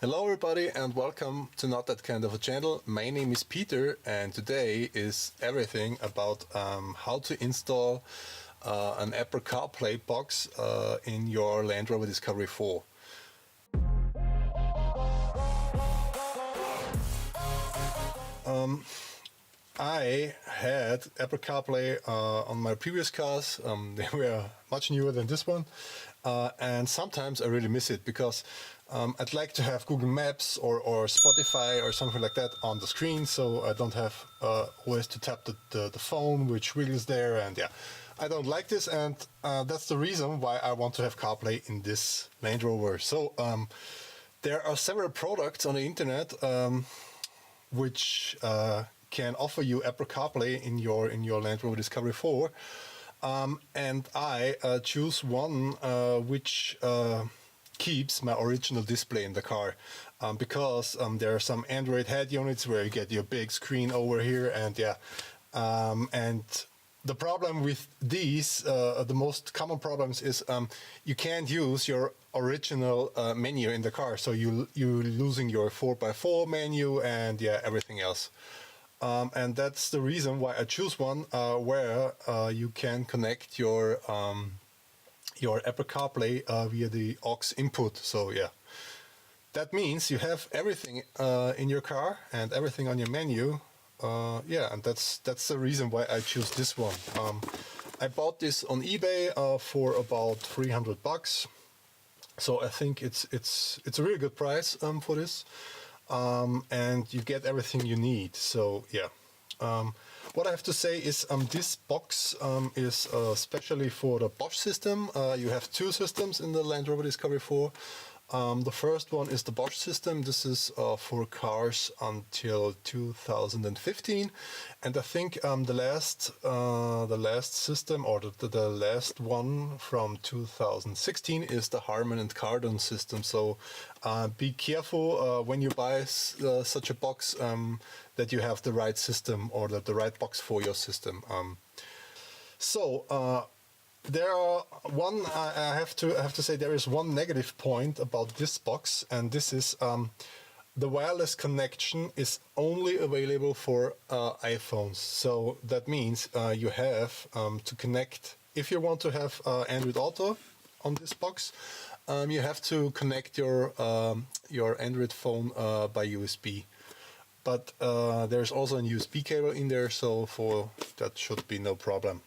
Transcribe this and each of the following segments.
Hello everybody and welcome to Not That Kind of a Channel. My name is Peter and today is everything about how to install an Apple CarPlay box in your Land Rover Discovery 4. I had Apple CarPlay on my previous cars. They were much newer than this one, and sometimes I really miss it because I'd like to have Google Maps or Spotify or something like that on the screen, so I don't have always to tap the phone, which wiggles there, and yeah, I don't like this, and that's the reason why I want to have CarPlay in this Land Rover. So there are several products on the internet which can offer you Apple CarPlay in your Land Rover Discovery 4, and I choose one which keeps my original display in the car, because there are some Android head units where you get your big screen over here, and yeah, and the problem with these, the most common problems is you can't use your original menu in the car, so you're losing your 4x4 menu and yeah, everything else. And that's the reason why I choose one where you can connect your Apple CarPlay via the aux input. So yeah, that means you have everything in your car and everything on your menu. Yeah, and that's the reason why I choose this one. I bought this on eBay for about $300, so I think it's a really good price for this. And you get everything you need. So yeah, what I have to say is this box is especially for the Bosch system. You have two systems in the Land Rover Discovery 4. The first one is the Bosch system. This is for cars until 2015, and I think the last system, or the last one from 2016, is the Harman and Kardon system. So be careful when you buy such a box that you have the right system or the right box for your system. There are I have to say there is one negative point about this box, and this is the wireless connection is only available for iPhones. So that means you have to connect, if you want to have Android Auto on this box, you have to connect your Android phone by USB. But there's also a USB cable in there, so for that should be no problem.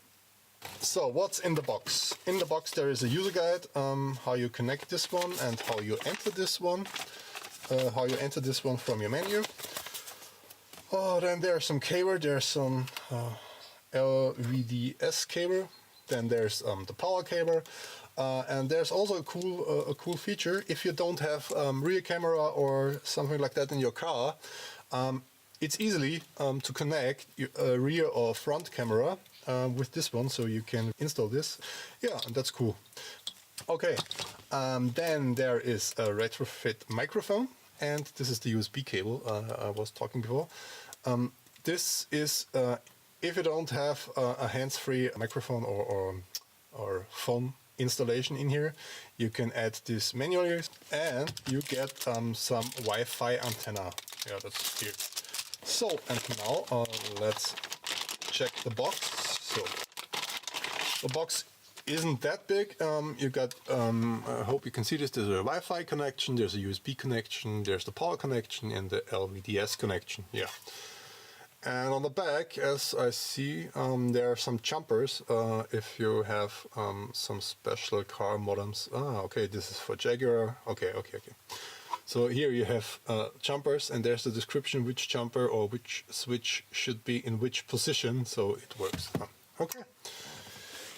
So what's in the box? In the box there is a user guide, how you connect this one and how you enter this one, from your menu. Then there's some cable, there's some LVDS cable, then there's the power cable, and there's also a cool feature. If you don't have rear camera or something like that in your car, it's easily to connect a rear or front camera with this one, so you can install this. Yeah, and that's cool. Okay, then there is a retrofit microphone, and this is the USB cable I was talking before. This is if you don't have a hands-free microphone or phone installation in here, you can add this manually, and you get some Wi-Fi antenna. Yeah, that's here. So, and now let's check the box. So the box isn't that big. You got, I hope you can see this, there's a Wi-Fi connection, there's a USB connection, there's the power connection and the LVDS connection. Yeah. And on the back, as I see, there are some jumpers if you have some special car modems. Okay, this is for Jaguar. Okay. So here you have jumpers, and there's the description which jumper or which switch should be in which position, so it works. Okay.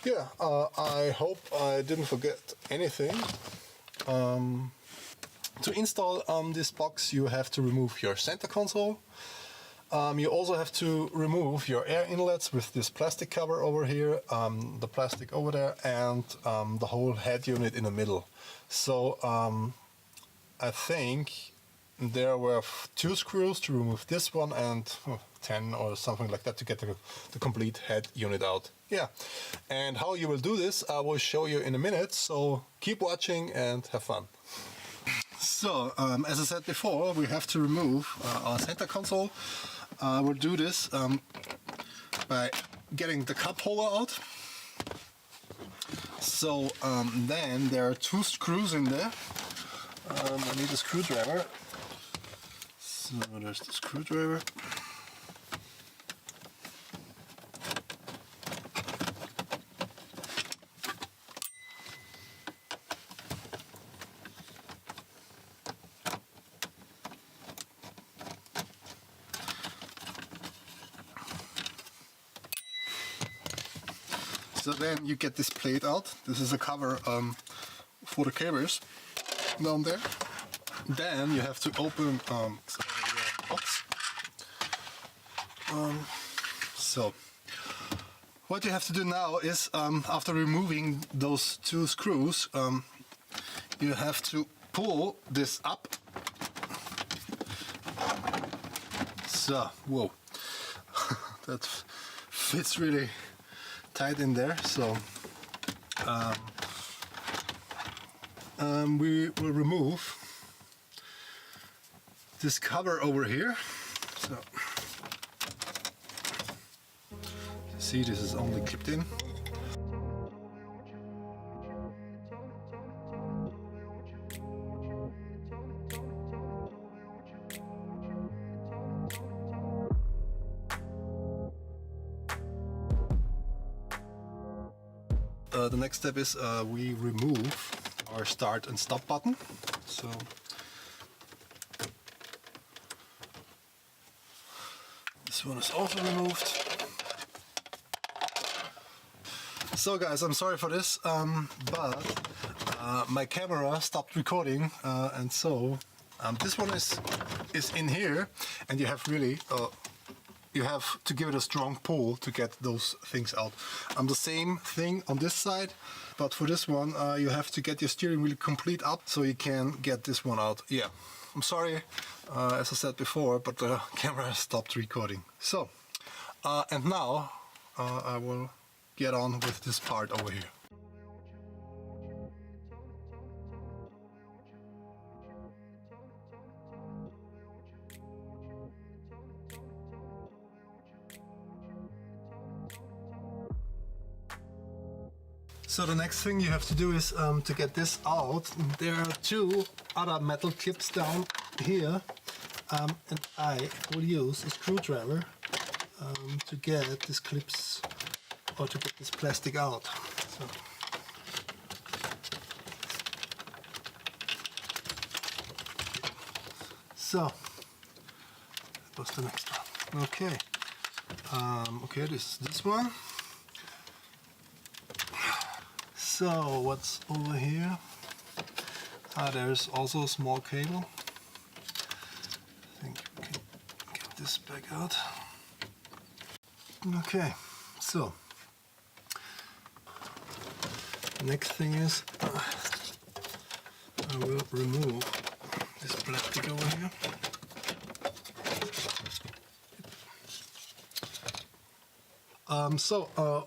Yeah, I hope I didn't forget anything. To install this box, you have to remove your center console. You also have to remove your air inlets with this plastic cover over here, the plastic over there, and the whole head unit in the middle. So I think there were 2 screws to remove this one, and 10 or something like that to get the complete head unit out. Yeah, and how you will do this I will show you in a minute, so keep watching and have fun. So, as I said before, we have to remove our center console. We'll do this by getting the cup holder out. So then there are 2 screws in there. I need a screwdriver. So there's the screwdriver. So then you get this plate out. This is a cover for the cables down there. Then you have to open the box. So what you have to do now is after removing those 2 screws, you have to pull this up. So, whoa, that fits really tight in there. So we will remove this cover over here. So see, this is only clipped in. The next step is we remove our start and stop button. So this one is also removed. So guys, I'm sorry for this, but my camera stopped recording, and so this one is in here, and you have really you have to give it a strong pull to get those things out. The same thing on this side, but for this one you have to get your steering wheel complete up so you can get this one out. Yeah, I'm sorry, as I said before, but the camera stopped recording. So, and now I will get on with this part over here. So the next thing you have to do is to get this out. There are 2 other metal clips down here, and I will use a screwdriver to get these clips, or to get this plastic out. So that was the next one. Okay. Okay, this is this one. So what's over here? There's also a small cable. I think we can get this back out. Okay, so the next thing is I will remove this plastic over here.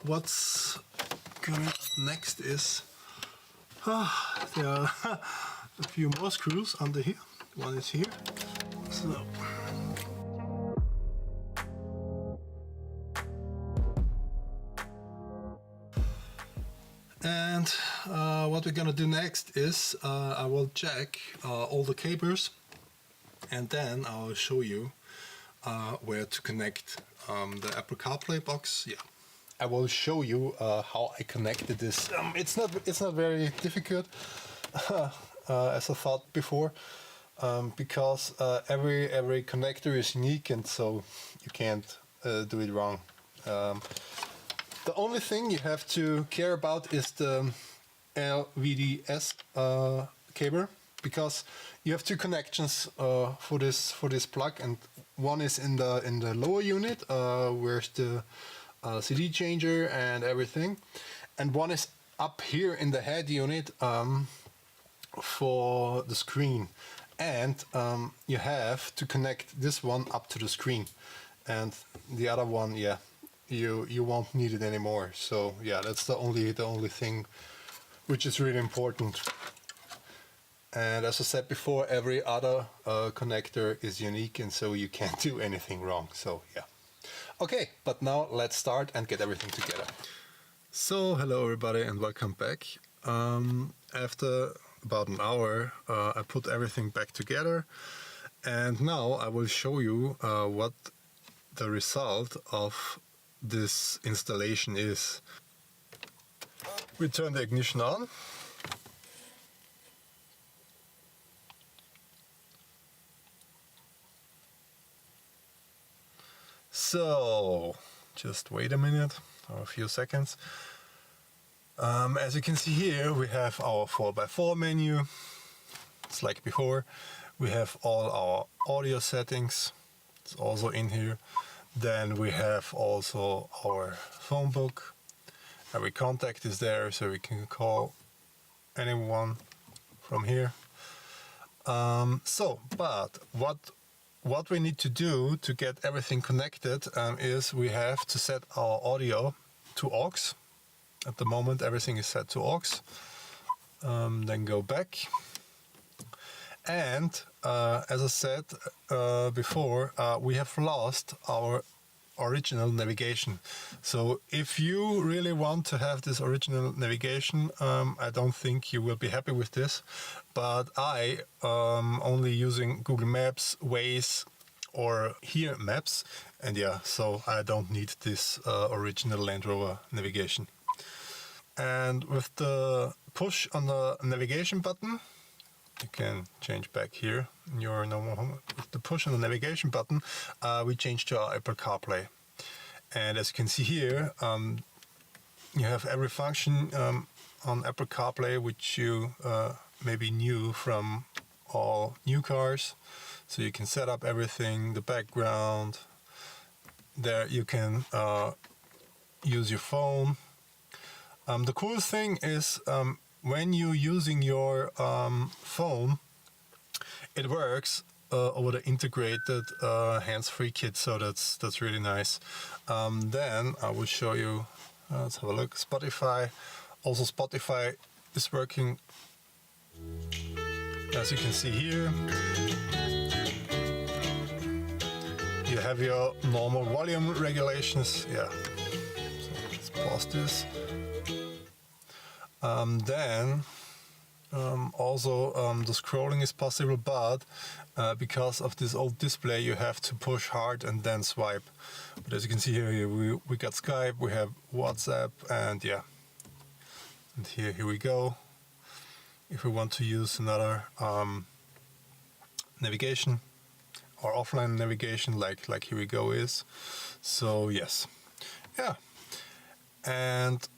What's coming up next is there are a few more screws under here. One is here. So and what we're gonna do next is I will check all the cables, and then I'll show you where to connect the Apple CarPlay box. Yeah, I will show you how I connected this. It's not very difficult as I thought before, because every connector is unique, and so you can't do it wrong. The only thing you have to care about is the LVDS cable, because you have 2 connections for this plug, and one is in the lower unit, where's the CD changer and everything, and one is up here in the head unit for the screen, and you have to connect this one up to the screen, and the other one, yeah, you won't need it anymore. So yeah, that's the only thing which is really important. And as I said before, every other connector is unique, and so you can't do anything wrong. So yeah. Okay, but now let's start and get everything together. So hello everybody and welcome back. After about an hour I put everything back together, and now I will show you what the result of this installation is. We turn the ignition on. So just wait a minute or a few seconds. As you can see here, we have our 4x4 menu. It's like before. We have all our audio settings. It's also in here. Then we have also our phone book. Every contact is there, so we can call anyone from here. But what we need to do to get everything connected is we have to set our audio to aux. At the moment everything is set to aux. Then go back. And as I said before, we have lost our original navigation. So if you really want to have this original navigation, I don't think you will be happy with this, but I only using Google Maps, Waze, or here Maps, and yeah, so I don't need this original Land Rover navigation. And with the push on the navigation button, you can change back here in your normal home. With the push on the navigation button, we change to our Apple CarPlay. And as you can see here, you have every function on Apple CarPlay which you maybe knew from all new cars. So you can set up everything, the background. There you can use your phone. The coolest thing is when you're using your phone, it works over the integrated hands-free kit, so that's really nice. Then I will show you. Let's have a look. Spotify. Also, Spotify is working, as you can see here. You have your normal volume regulations. Yeah. So let's pause this. Then also the scrolling is possible, but because of this old display you have to push hard and then swipe. But as you can see here, we got Skype, we have WhatsApp, and yeah, and here we go. If we want to use another navigation or offline navigation, like here we go is. So yes, yeah, and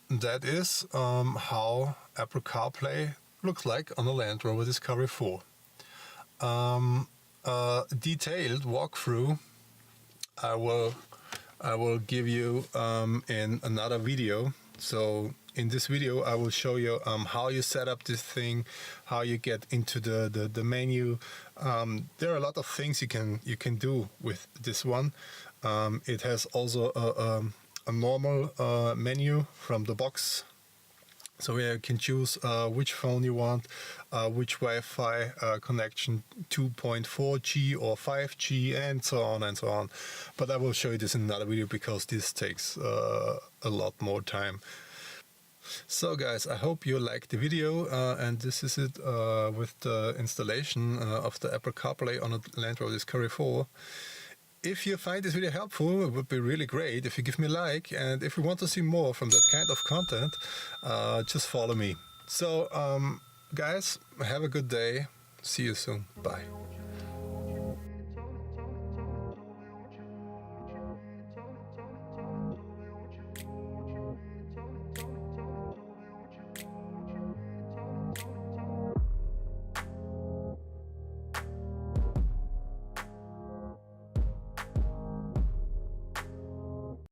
that is how Apple CarPlay looks like on the Land Rover Discovery 4. A detailed walkthrough I will give you in another video. So in this video I will show you how you set up this thing, how you get into the menu. There are a lot of things you can do with this one. It has also a normal menu from the box, so you can choose which phone you want, which Wi-Fi connection, 2.4G or 5G, and so on and so on. But I will show you this in another video because this takes a lot more time. So guys, I hope you liked the video, and this is it with the installation of the Apple CarPlay on a Land Rover Discovery 4. If you find this video helpful, it would be really great if you give me a like, and if you want to see more from that kind of content, just follow me. So guys, have a good day. See you soon. Bye.